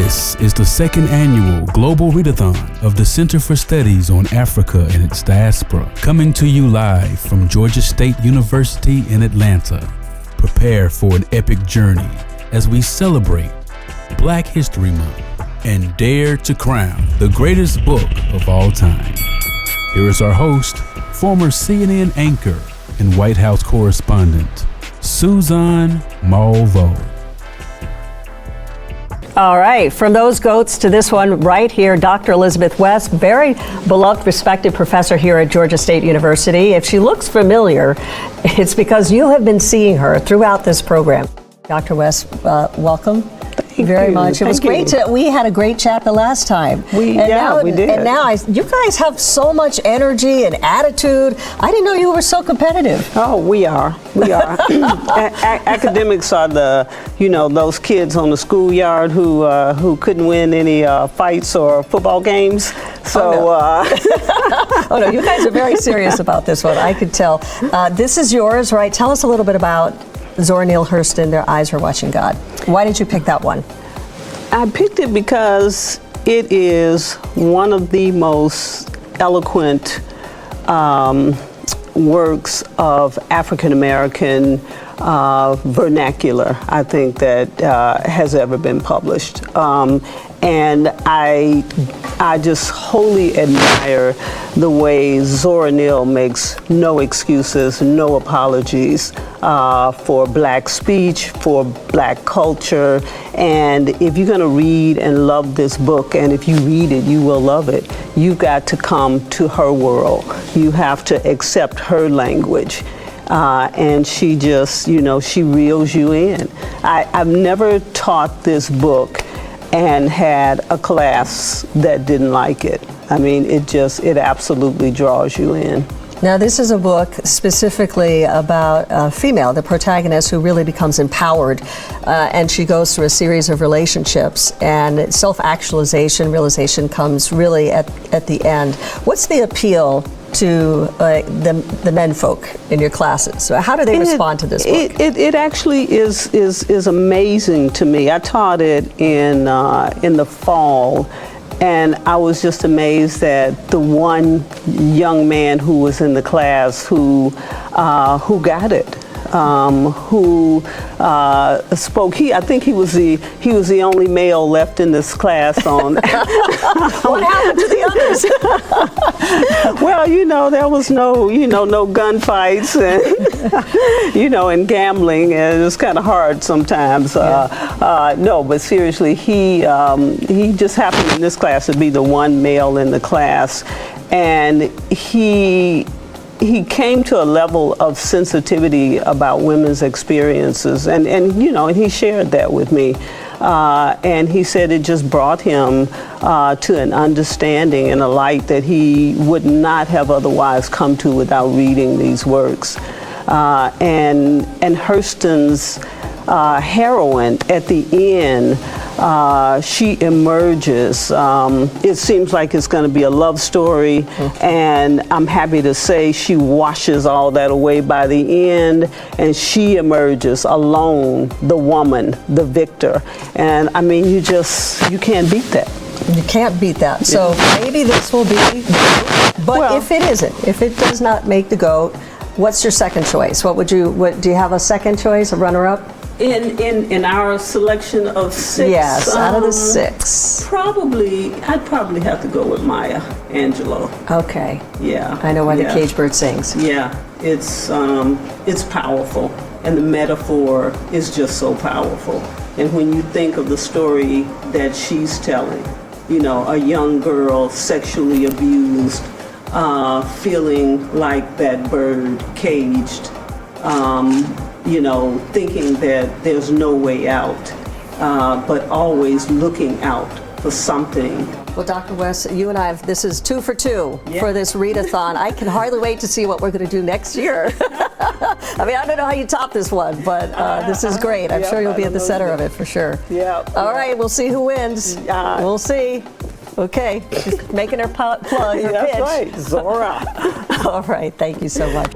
This is the second annual Global Read-a-Thon of the Center for Studies on Africa and its Diaspora, coming to you live from Georgia State University in Atlanta. Prepare for an epic journey as we celebrate Black History Month and dare to crown the greatest book of all time. Here is our host, former CNN anchor and White House correspondent, Suzanne Malveaux. All right, from those goats to this one right here, Dr. Elizabeth West, very beloved, respected professor here at Georgia State University. If she looks familiar, it's because you have been seeing her throughout this program. Dr. West, welcome. Thank very you. much. It was great. We had a great chat the last time. We did. And now you guys have so much energy and attitude. I didn't know you were so competitive. Oh, we are. Academics are those kids on the schoolyard who couldn't win any fights or football games. So, oh no, you guys are very serious about this one. I could tell. This is yours, right? Tell us a little bit about Zora Neale Hurston, Their Eyes Are Watching God. Why did you pick that one? I picked it because it is one of the most eloquent works of African American vernacular, I think, that has ever been published. And I just wholly admire the way Zora Neale makes no excuses, no apologies for Black speech, for Black culture. And if you're going to read and love this book, and if you read it, you will love it, you've got to come to her world. You have to accept her language. And she just, she reels you in. I've never taught this book and had a class that didn't like it. I mean, it absolutely draws you in. Now, this is a book specifically about a female, the protagonist, who really becomes empowered, and she goes through a series of relationships, and self-actualization, realization comes really at the end. What's the appeal to the men folk in your classes? So how do they respond to this book? It actually is amazing to me. I taught it in the fall, and I was just amazed that the one young man who was in the class who got it, who spoke. I think he was the only male left in this class on. What happened to the others? Well, there was no gunfights and and gambling, and it was kind of hard sometimes. No, but seriously, he just happened in this class to be the one male in the class, and he came to a level of sensitivity about women's experiences, and he shared that with me. And he said it just brought him to an understanding and a light that he would not have otherwise come to without reading these works. And Hurston's heroine at the end, she emerges. It seems like it's going to be a love story, and I'm happy to say she washes all that away by the end, and she emerges alone, the woman, the victor. And I mean, you can't beat that. You can't beat that. So maybe this will be, but if it isn't, if it does not make the GOAT, what's your second choice? Do you have a second choice, a runner-up? In our selection of 6? Yes, out of the 6. I'd probably have to go with Maya Angelou. Okay. Yeah. I know why the cage bird sings. Yeah, it's powerful, and the metaphor is just so powerful. And when you think of the story that she's telling, a young girl sexually abused, feeling like that bird caged, thinking that there's no way out, but always looking out for something. Well, Dr. West, you and I this is 2 for 2 for this Read-a-Thon. I can hardly wait to see what we're going to do next year. I mean, I don't know how you top this one, but this is great. I'm sure you'll be at the center of it for sure. Yeah. All right, we'll see who wins. We'll see. Okay, she's making her plug, her pitch. That's right, Zora. All right, thank you so much.